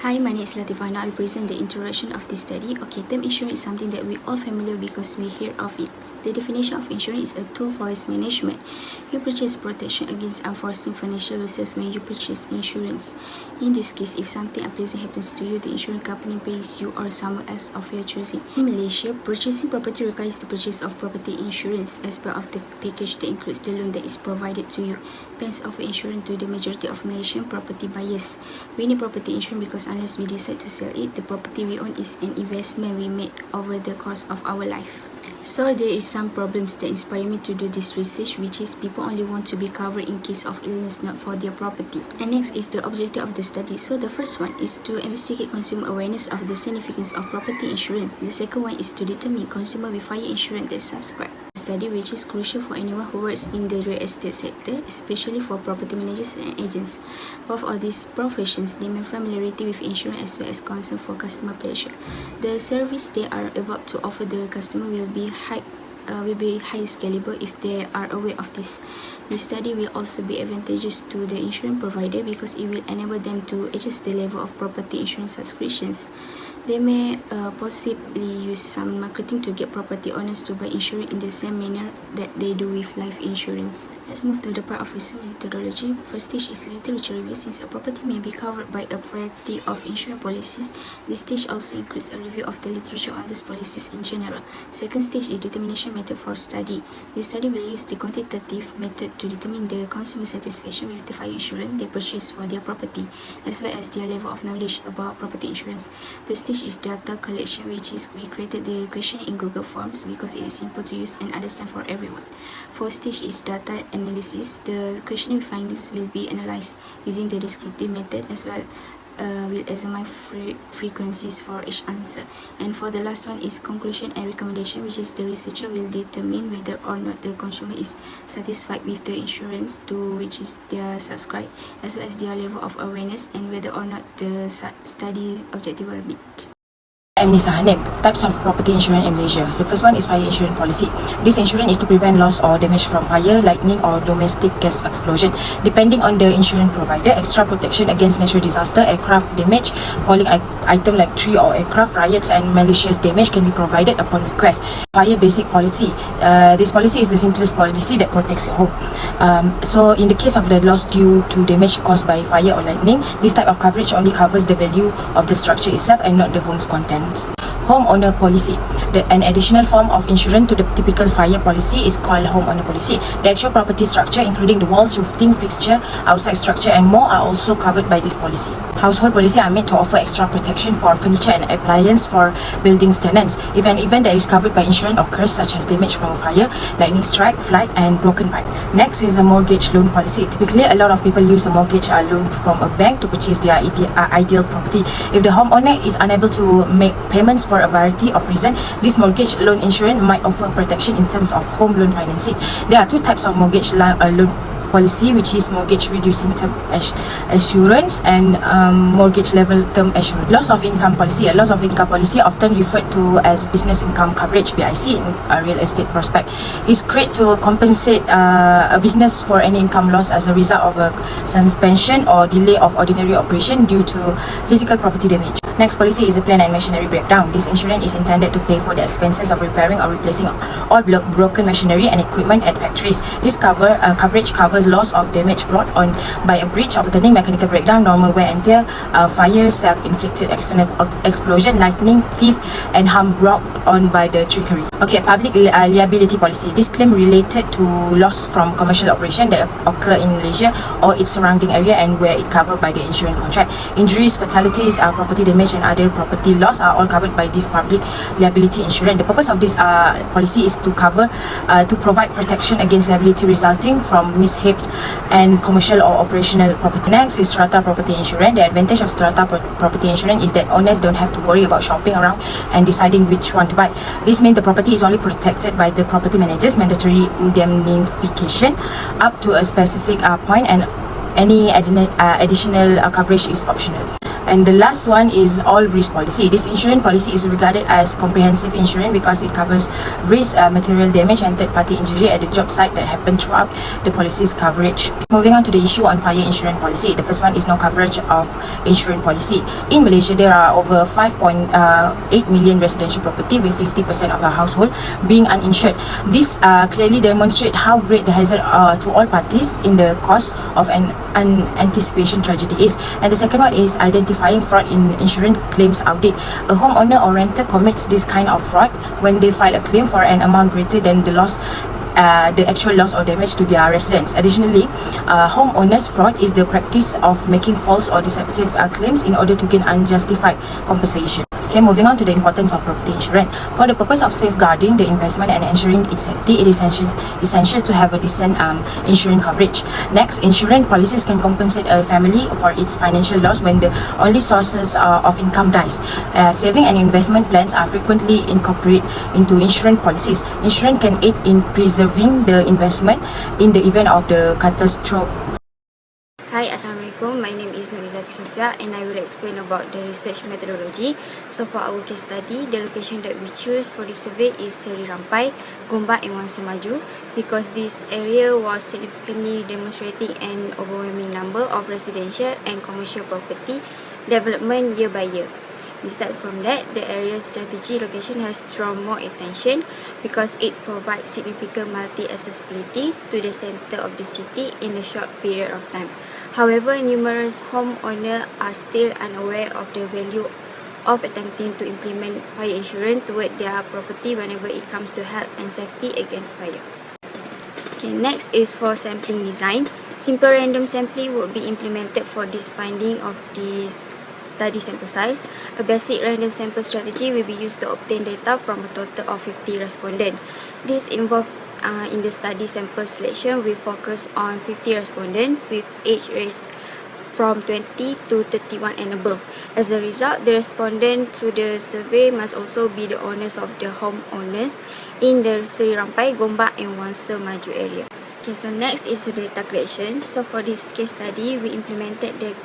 Hi, my name is Latifah. Now I present the introduction of this study. Okay, term insurance is something that we all familiar because we hear of it. The definition of insurance is a tool for risk management. You purchase protection against unforeseen financial losses when you purchase insurance. In this case, if something unpleasant happens to you, the insurance company pays you or someone else of your choosing. In Malaysia, purchasing property requires the purchase of property insurance as part of the package that includes the loan that is provided to you. Banks offer insurance to the majority of Malaysian property buyers. We need property insurance because unless we decide to sell it, the property we own is an investment we made over the course of our life. So there is some problems that inspire me to do this research, which is people only want to be covered in case of illness, not for their property. And next is the objective of the study. So the first one is to investigate consumer awareness of the significance of property insurance. The second one is to determine consumer with fire insurance that subscribe. Study which is crucial for anyone who works in the real estate sector, especially for property managers and agents. Both of these professions demand familiarity with insurance as well as concern for customer pleasure. The service they are about to offer the customer will be high scalable if they are aware of this. This study will also be advantageous to the insurance provider because it will enable them to adjust the level of property insurance subscriptions. They may possibly use some marketing to get property owners to buy insurance in the same manner that they do with life insurance. Let's move to the part of research methodology. First stage is literature review. Since a property may be covered by a variety of insurance policies, this stage also includes a review of the literature on those policies in general. Second stage is determination method for study. This study will use the quantitative method to determine the consumer satisfaction with the fire insurance they purchase for their property, as well as their level of knowledge about property insurance. The stage is data collection, which is we created the question in Google Forms because it is simple to use and understand for everyone. Fourth stage is data analysis. The questionnaire findings will be analyzed using the descriptive method as well. Will examine frequencies for each answer. And for the last one is conclusion and recommendation, which is the researcher will determine whether or not the consumer is satisfied with the insurance to which is their subscribe, as well as their level of awareness and whether or not the study objective were met. I'm Nisa Hanif. Types of property insurance in Malaysia. The first one is fire insurance policy. This insurance is to prevent loss or damage from fire, lightning or domestic gas explosion. Depending on the insurance provider, extra protection against natural disaster, aircraft damage, falling item like tree or aircraft, riots and malicious damage can be provided upon request. Fire basic policy. This policy is the simplest policy that protects your home. So in the case of the loss due to damage caused by fire or lightning, this type of coverage only covers the value of the structure itself and not the home's contents. Homeowner policy. An additional form of insurance to the typical fire policy is called homeowner policy. The actual property structure, including the walls, roofing, fixture, outside structure and more are also covered by this policy. Household policy are made to offer extra protection for furniture and appliance for buildings tenants. If an event that is covered by insurance occurs, such as damage from fire, lightning strike, flood and broken pipe. Next is a mortgage loan policy. Typically, a lot of people use a mortgage loan from a bank to purchase their ideal property. If the homeowner is unable to make payments for a variety of reasons, this mortgage loan insurance might offer protection in terms of home loan financing. There are two types of mortgage loan policy, which is mortgage reducing term assurance and mortgage level term assurance. Loss of income policy. A loss of income policy, often referred to as business income coverage (BIC) in a real estate prospect, is created to compensate a business for any income loss as a result of a suspension or delay of ordinary operation due to physical property damage. Next policy is a plan and machinery breakdown. This insurance is intended to pay for the expenses of repairing or replacing all broken machinery and equipment at factories. This coverage covers loss of damage brought on by a breach of turning, mechanical breakdown, normal wear and tear, fire, self-inflicted external explosion, lightning, thief and harm brought on by the trickery. Okay, public liability policy. This claim related to loss from commercial operation that occur in Malaysia or its surrounding area and where it covered by the insurance contract. Injuries, fatalities, property damage and other property loss are all covered by this public liability insurance. The purpose of this policy is to provide protection against liability resulting from mishaps and commercial or operational property. Next is strata property insurance. The advantage of strata property insurance is that owners don't have to worry about shopping around and deciding which one to buy. This means the property is only protected by the property manager's mandatory indemnification up to a specific point, and any additional coverage is optional. And the last one is all risk policy. This insurance policy is regarded as comprehensive insurance because it covers risk, material damage and third party injury at the job site that happen throughout the policy's coverage. Moving on to the issue on fire insurance policy. The first one is no coverage of insurance policy. In Malaysia, there are over 5.8 million residential property with 50% of our household being uninsured. This clearly demonstrates how great the hazard to all parties in the cause of an anticipation tragedy is. And the second one is identifying fraud in insurance claims audit. A homeowner or renter commits this kind of fraud when they file a claim for an amount greater than the actual loss or damage to their residents. Additionally, homeowners fraud is the practice of making false or deceptive claims in order to gain unjustified compensation. Okay, moving on to the importance of property insurance. For the purpose of safeguarding the investment and ensuring its safety, it is essential to have a decent insurance coverage. Next, insurance policies can compensate a family for its financial loss when the only sources of income dies. Saving and investment plans are frequently incorporated into insurance policies. Insurance can aid in preserving the investment in the event of the catastrophe. Hi, Assalamualaikum. My name is Nurizati Sofia and I will explain about the research methodology. So for our case study, the location that we choose for the survey is Seri Rampai, Gombak and Wangsa Maju because this area was significantly demonstrating an overwhelming number of residential and commercial property development year by year. Besides from that, the area's strategy location has drawn more attention because it provides significant multi-accessibility to the center of the city in a short period of time. However, numerous homeowners are still unaware of the value of attempting to implement fire insurance toward their property whenever it comes to health and safety against fire. Okay, next is for sampling design. Simple random sampling would be implemented for this finding of this study sample size. A basic random sample strategy will be used to obtain data from a total of 50 respondents. This involves in the study sample selection, we focus on 50 respondents with age range from 20 to 31 and above. As a result, the respondents to the survey must also be the owners of the homeowners in the Seri Rampai, Gombak and Wangsa Maju area. Okay, so next is the data collection. So for this case study, we implemented the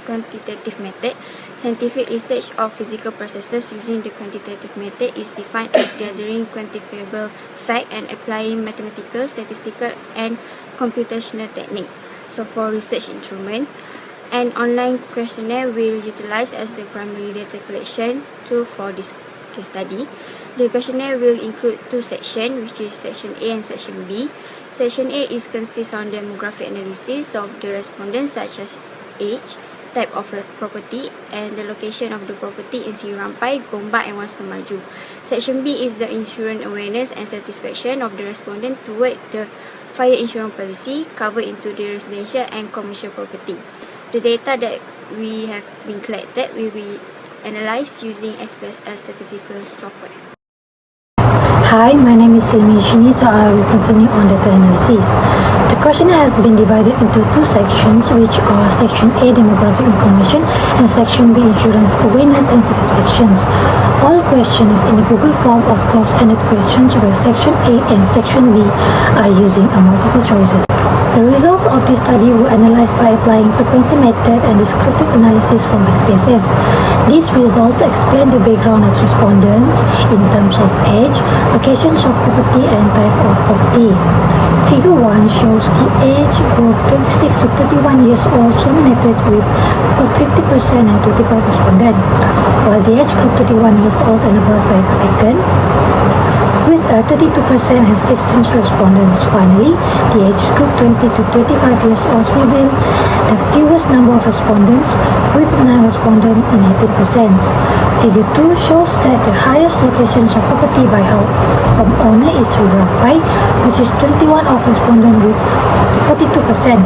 quantitative method. Scientific research of physical processes using the quantitative method is defined as gathering quantifiable fact and applying mathematical, statistical and computational technique. So for research instrument, an online questionnaire will utilize as the primary data collection tool for this case study. The questionnaire will include two sections, which is section A and section B. Section A consists on demographic analysis of the respondents such as age, type of property and the location of the property in Seri Rampai, Gombak and Wangsa Maju. Section B is the insurance awareness and satisfaction of the respondent toward the fire insurance policy covered into the residential and commercial property. The data that we have been collected will be analyzed using SPSS statistical software. Hi, my name is Silmi Shini, so I will continue on data analysis. The questionnaire has been divided into two sections, which are Section A, demographic information, and Section B, insurance awareness and satisfactions. All questions in the Google form of closed-ended questions where Section A and Section B are using multiple choices. The results of this study were analyzed by applying frequency method and descriptive analysis from SPSS. These results explain the background of respondents in terms of age, locations of property and type of property. Figure 1 shows the age group 26 to 31 years old dominated with 50% and 25 respondents, while the age group 31 years old and above ranked second with 32% and 16 respondents. Finally, the age group 20 to 25 years old revealed the fewest number of respondents with 9 respondents in 18%. Figure 2 shows that the highest locations of property by homeowner is Seri Rampai, which is 21 of respondents with 42%,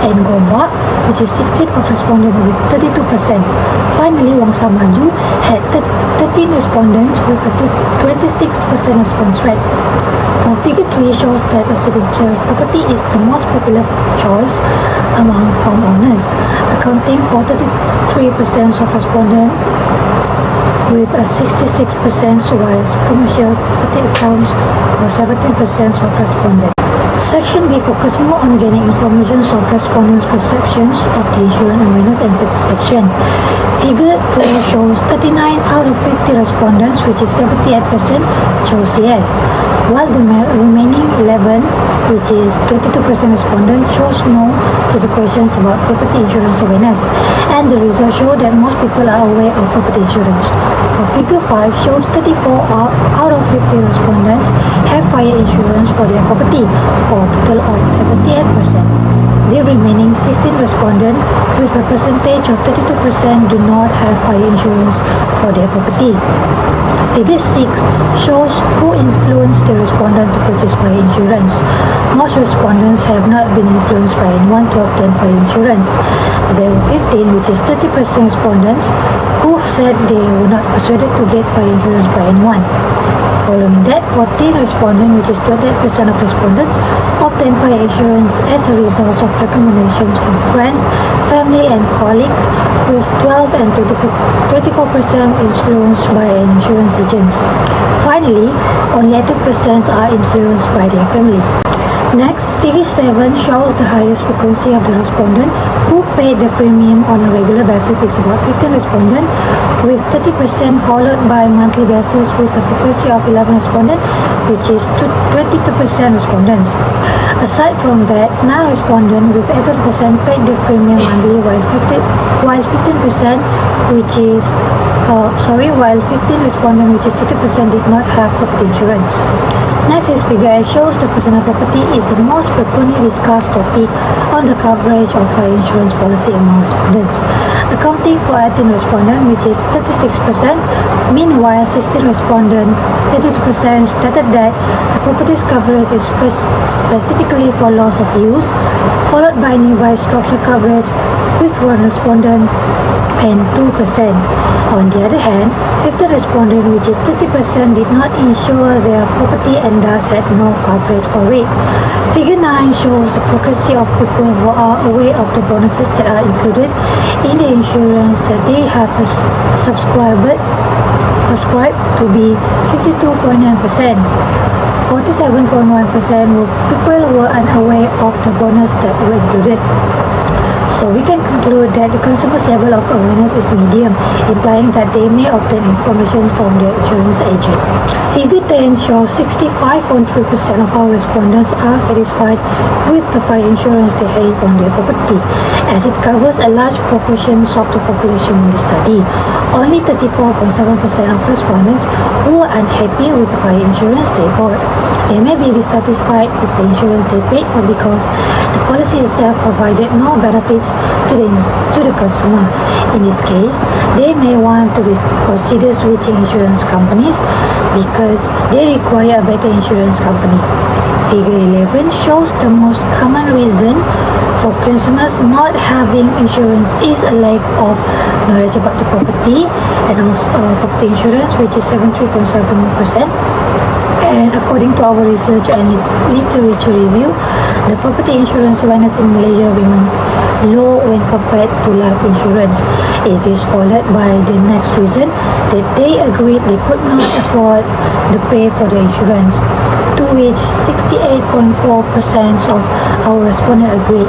and Gombak, which is 16 of respondents with 32%. Finally, Wangsa Maju had 13 respondents with a 26% response rate. For figure 3 shows that residential property is the most popular choice among homeowners, accounting for 33% of respondents with a 66%, while commercial property accounts for 17% of respondents. Section B focuses more on gaining information of respondents' perceptions of the insurance awareness and satisfaction. Figure 4 shows 39 out of 50 respondents, which is 78%, chose yes, while the remaining 11, which is 22% respondents, chose no to the questions about property insurance awareness. And the results show that most people are aware of property insurance. For figure 5 shows 34 out of 50 respondents have fire insurance for their property, for a total of 78%. The remaining 16 respondents, with a percentage of 32%, do not have fire insurance for their property. Figure 6 shows who influenced the respondent to purchase fire insurance. Most respondents have not been influenced by anyone to obtain fire insurance. There were 15, which is 30% respondents, who said they were not persuaded to get fire insurance by anyone. Following that, 14 respondents, which is 28% of respondents, obtained fire insurance as a result of recommendations from friends, family, and colleagues, with 12 and 24% influenced by an insurance agent. Finally, only 18% are influenced by their family. Next, figure 7 shows the highest frequency of the respondent who paid the premium on a regular basis is about 15 respondents, with 30% followed by monthly basis with a frequency of 11 respondents, which is 22% respondents. Aside from that, 9 respondents with 18% paid the premium monthly, while 15 respondents, which is 30%, did not have property insurance. Next is figure 8 shows the personal property is the most frequently discussed topic on the coverage of fire insurance policy among respondents, accounting for 18 respondents, which is 36%. Meanwhile, 16 respondents, 32%, stated that the property's coverage is specifically for loss of use, followed by nearby structure coverage with 1 respondent and 2%. On the other hand, 15 respondents, which is 30%, did not insure their property and thus had no coverage for it. Figure 9 shows the frequency of people who are aware of the bonuses that are included in the insurance that they have subscribed to be 52.9%. 47.1% were people who were unaware of the bonus that were included. So we can conclude that the consumer's level of awareness is medium, implying that they may obtain information from their insurance agent. Figure 10 shows 65.3% of our respondents are satisfied with the fire insurance they have on their property, as it covers a large proportion of the population in the study. Only 34.7% of respondents who are unhappy with the fire insurance they bought. They may be dissatisfied with the insurance they paid for because the policy itself provided no benefits to the consumer. In this case, they may want to consider switching insurance companies because they require a better insurance company. Figure 11 shows the most common reason for consumers not having insurance is a lack of knowledge about the property and also property insurance, which is 73.7%. And according to our research and literature review, the property insurance awareness in Malaysia remains low when compared to life insurance. It is followed by the next reason that they agreed they could not afford the pay for the insurance, to which 68.4% of our respondents agreed.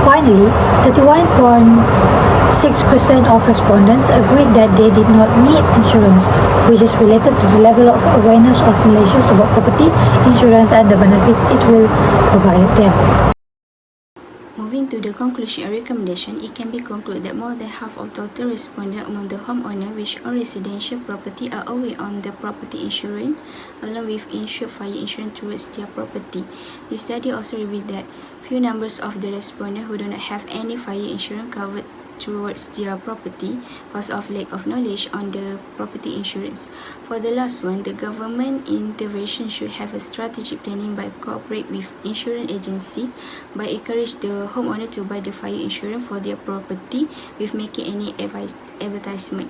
Finally, 31.6% of respondents agreed that they did not need insurance, which is related to the level of awareness of Malaysians about property insurance and the benefits it will provide them. Moving to the conclusion and recommendation, it can be concluded that more than half of total respondents among the homeowners which own residential property are aware on the property insurance, along with insured fire insurance towards their property. The study also revealed that few numbers of the respondents who do not have any fire insurance covered towards their property because of lack of knowledge on the property insurance. For the last one, the government intervention should have a strategic planning by cooperate with insurance agency by encourage the homeowner to buy the fire insurance for their property with making any advertisement.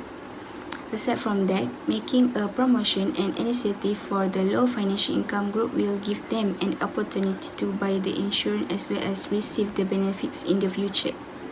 Aside from that, making a promotion and initiative for the low financial income group will give them an opportunity to buy the insurance as well as receive the benefits in the future.